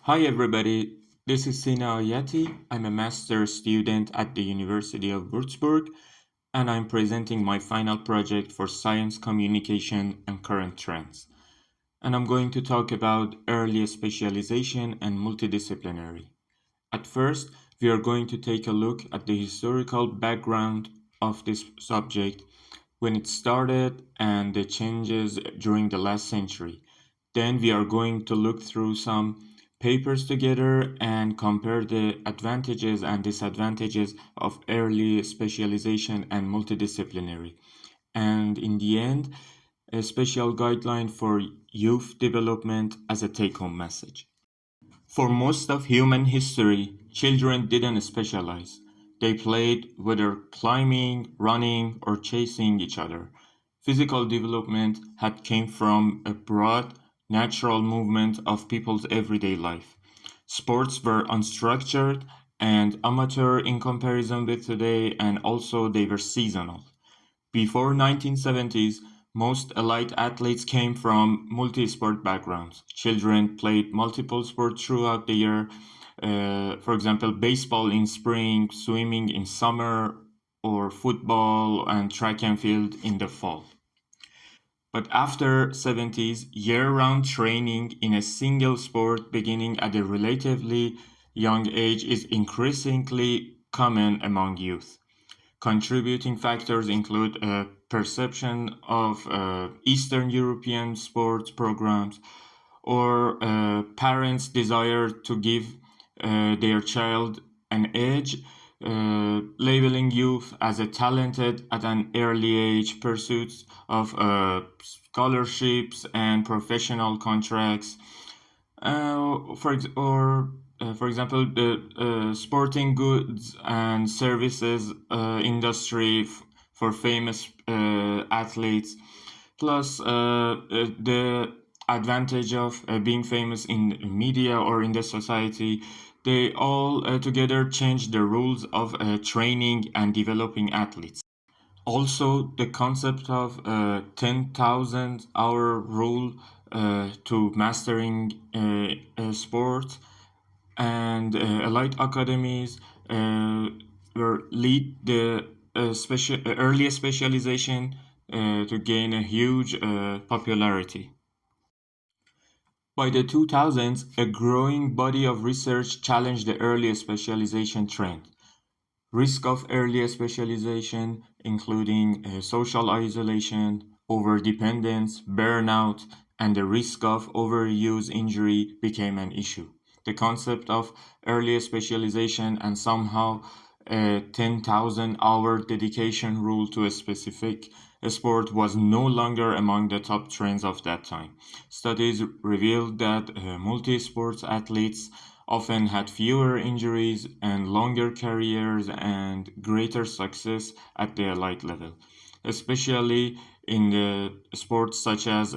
Hi everybody, this is Sina Oyati. I'm a master's student at the University of Würzburg and I'm presenting my final project for science communication and current trends. And I'm going to talk about early specialization and multidisciplinary. At first, we are going to take a look at the historical background of this subject, when it started and the changes during the last century. Then we are going to look through some papers together and compare the advantages and disadvantages of early specialization and multidisciplinary. And in the end, a special guideline for youth development as a take home message. For most of human history, children didn't specialize. They played, whether climbing, running, or chasing each other. Physical development had came from a broad, natural movement of people's everyday life. Sports were unstructured and amateur in comparison with today, and also they were seasonal. Before 1970s, most elite athletes came from multi-sport backgrounds. Children played multiple sports throughout the year. For example, baseball in spring, swimming in summer, or football and track and field in the fall. But after 70s, year-round training in a single sport beginning at a relatively young age is increasingly common among youth. Contributing factors include a perception of Eastern European sports programs or parents' desire to give their child an edge, labeling youth as a talented at an early age, pursuits of scholarships and professional contracts, for example, the sporting goods and services industry for famous athletes, plus the advantage of being famous in media or in the society. They all together change the rules of training and developing athletes. Also, the concept of 10,000 hour rule to mastering a sport and elite academies were lead the early specialization to gain a huge popularity. By the 2000s, a growing body of research challenged the early specialization trend. Risk of early specialization, including social isolation, overdependence, burnout, and the risk of overuse injury, became an issue. The concept of early specialization and somehow a 10,000 hour dedication rule to a specific sport was no longer among the top trends of that time. Studies revealed that multi sports athletes often had fewer injuries and longer careers and greater success at the elite level, especially in the sports such as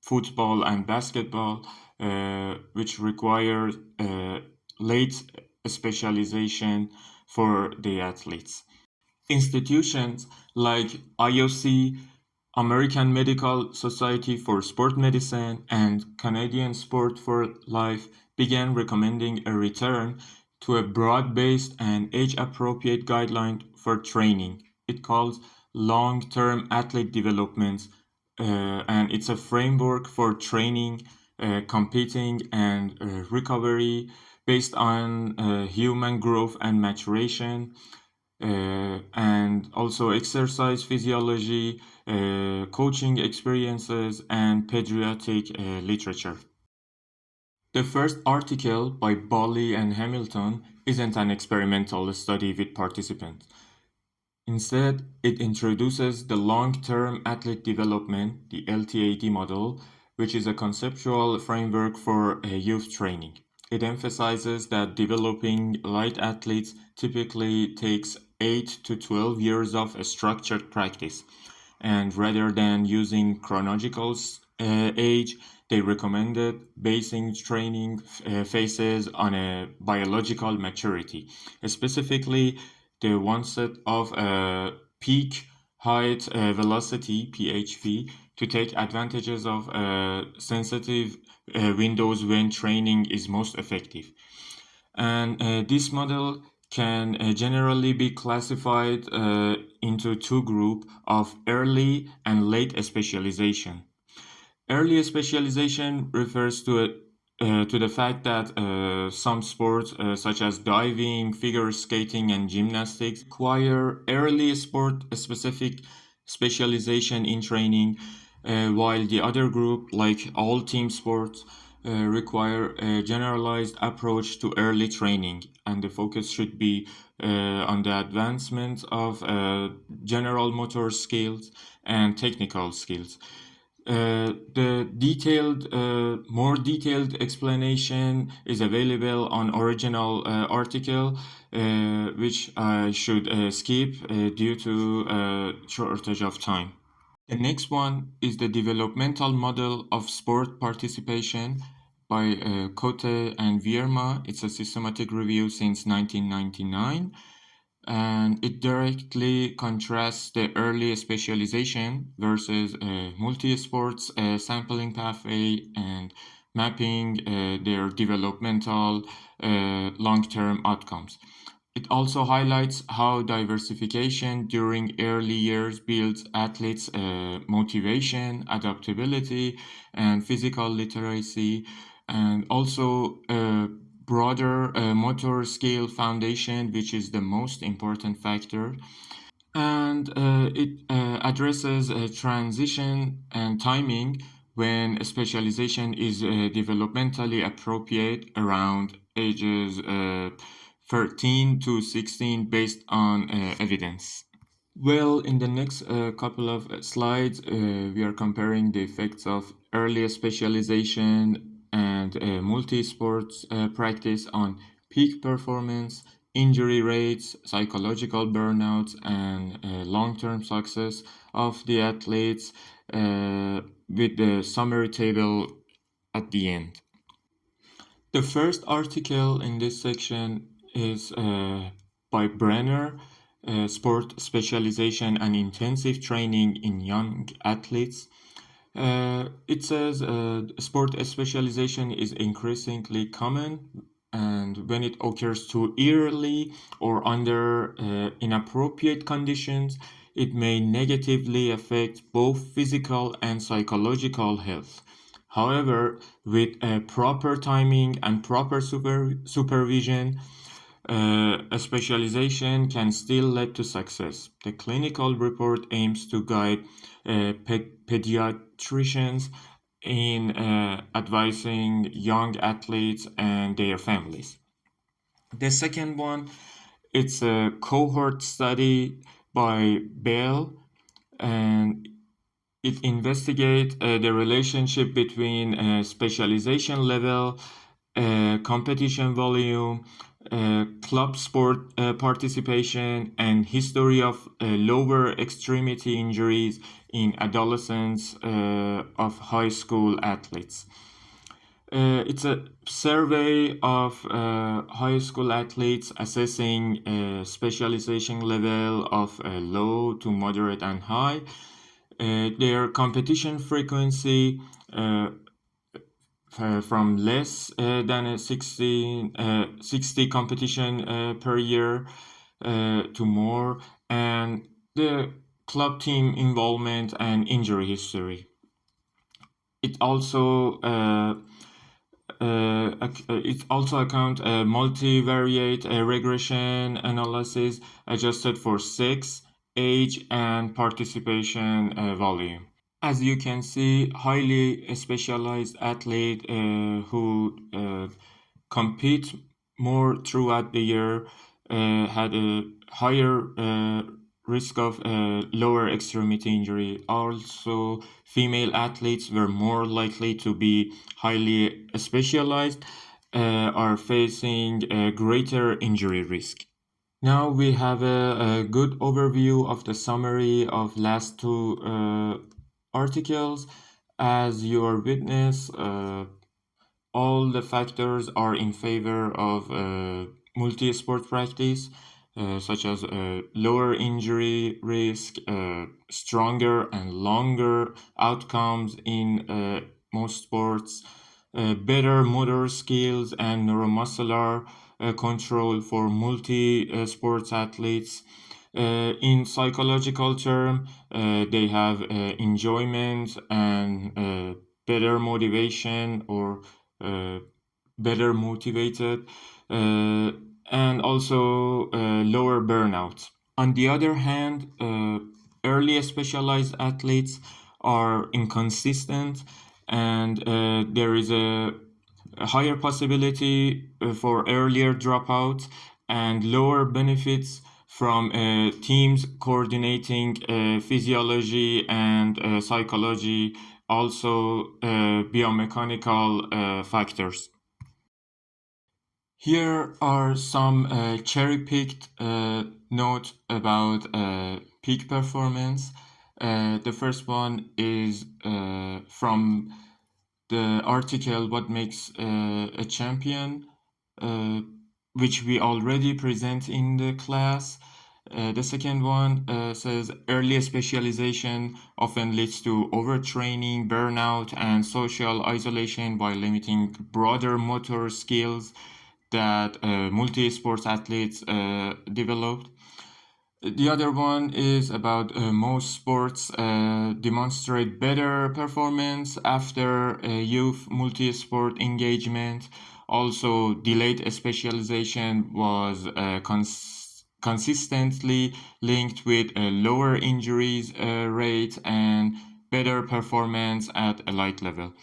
football and basketball, which require late specialization for the athletes. Institutions like IOC, American Medical Society for Sport Medicine, and Canadian Sport for Life began recommending a return to a broad-based and age-appropriate guideline for training. It calls long-term athlete development, and it's a framework for training, competing, and recovery based on human growth and maturation, and also exercise physiology, coaching experiences, and pediatric literature. The first article by Bali and Hamilton isn't an experimental study with participants. Instead, it introduces the long-term athlete development, the LTAD model, which is a conceptual framework for youth training. It emphasizes that developing light athletes typically takes 8 to 12 years of structured practice, and rather than using chronological age, they recommended basing training phases on a biological maturity, specifically the onset of peak height velocity (PHV) to take advantages of sensitive windows when training is most effective. And this model can generally be classified into two groups of early and late specialization. Early specialization refers to the fact that some sports, such as diving, figure skating, and gymnastics, require early sport-specific specialization in training, while the other group, like all team sports, require a generalized approach to early training, and the focus should be on the advancement of general motor skills and technical skills. More detailed explanation is available on original article, which I should skip due to shortage of time. The next one is the developmental model of sport participation by Cote and Vierma. It's a systematic review since 1999, and it directly contrasts the early specialization versus multi-sports sampling pathway and mapping their developmental long-term outcomes. It also highlights how diversification during early years builds athletes' motivation, adaptability, and physical literacy, and also broader motor skill foundation, which is the most important factor. And it addresses transition and timing when specialization is developmentally appropriate around ages 13 to 16 based on evidence. Well, in the next couple of slides, we are comparing the effects of early specialization and multi-sports practice on peak performance, injury rates, psychological burnouts, and long-term success of the athletes with the summary table at the end. The first article in this section is by Brenner, Sport Specialization and Intensive Training in Young Athletes. It says sport specialization is increasingly common, and when it occurs too early or under inappropriate conditions, it may negatively affect both physical and psychological health. However, with proper timing and proper supervision, a specialization can still lead to success. The clinical report aims to guide pediatricians in advising young athletes and their families. The second one, it's a cohort study by Bell, and it investigates the relationship between specialization level, competition volume, club sport participation, and history of lower extremity injuries in adolescents of high school athletes. It's a survey of high school athletes assessing specialization level of low to moderate and high, their competition frequency from less than 60 competition per year to more, and the club team involvement and injury history. It also account a multivariate regression analysis adjusted for sex, age, and participation volume. As you can see, highly specialized athlete who compete more throughout the year had a higher risk of lower extremity injury. Also, female athletes were more likely to be highly specialized, are facing a greater injury risk. Now we have a good overview of the summary of last two articles. As your witness, all the factors are in favor of multi-sport practice, such as lower injury risk, stronger and longer outcomes in most sports, better motor skills and neuromuscular control for multi sports athletes. In psychological term, they have enjoyment and better motivation or uh, better motivated, uh, and also lower burnout. On the other hand, early specialized athletes are inconsistent, and there is a higher possibility for earlier dropout and lower benefits from teams coordinating physiology and psychology, also biomechanical factors. Here are some cherry-picked notes about peak performance. The first one is from the article "What Makes a Champion," uh, which we already present in the class. The second one says early specialization often leads to overtraining, burnout, and social isolation by limiting broader motor skills that multi-sports athletes developed. The other one is about most sports demonstrate better performance after youth multi-sport engagement. Also, delayed specialization was consistently linked with a lower injuries rate and better performance at elite level.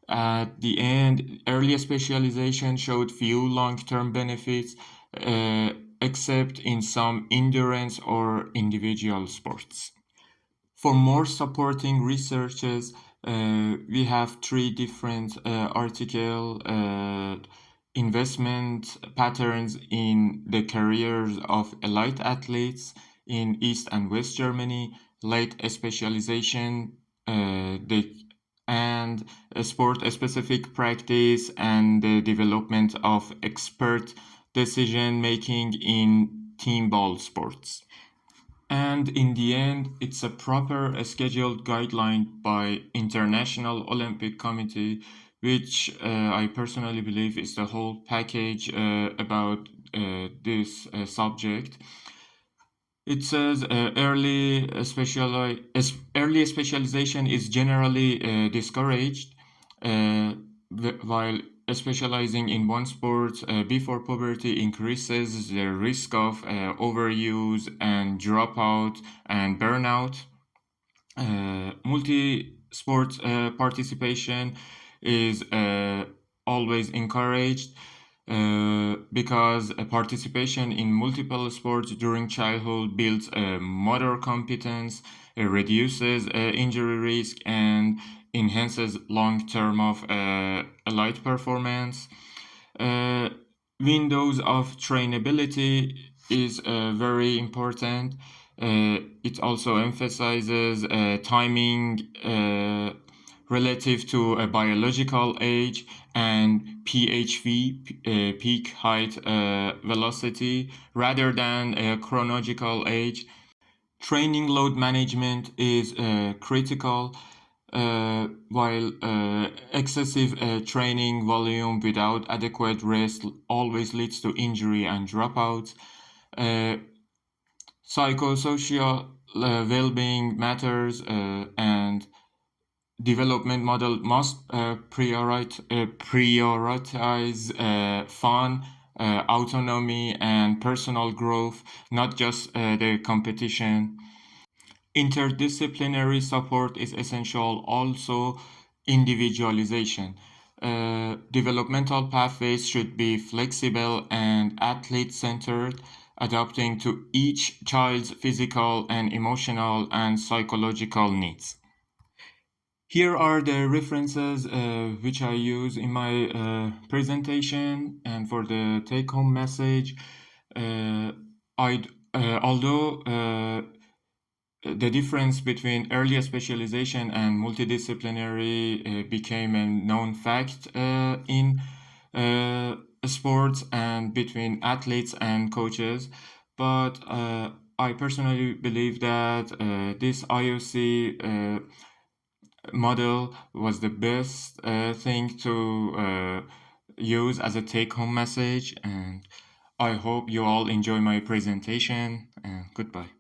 At the end, early specialization showed few long-term benefits, uh, except in some endurance or individual sports. For more supporting researches, we have three different article investment patterns in the careers of elite athletes in East and West Germany, late specialization, and sport-specific practice, and the development of expert decision making in team ball sports. And in the end, it's a proper scheduled guideline by International Olympic Committee, which I personally believe is the whole package about this subject. It says early specialization is generally discouraged, uh, while specializing in one sport before puberty increases the risk of overuse and dropout and burnout. Multi-sport participation is always encouraged because participation in multiple sports during childhood builds motor competence, reduces injury risk, and enhances long-term of elite performance. Uh, Windows of trainability is very important. It also emphasizes timing relative to a biological age and PHV, peak height velocity, rather than a chronological age. Training load management is critical, while excessive training volume without adequate rest always leads to injury and dropouts. Uh, Psychosocial well-being matters, and development model must prioritize fun, autonomy, and personal growth, not just the competition. Interdisciplinary support is essential, also individualization. Developmental pathways should be flexible and athlete centered, adapting to each child's physical and emotional and psychological needs. Here are the references which I use in my presentation, and for the take home message. Uh, Although the difference between early specialization and multidisciplinary became a known fact in sports and between athletes and coaches. But I personally believe that this IOC model was the best thing to use as a take-home message. And I hope you all enjoy my presentation. And goodbye.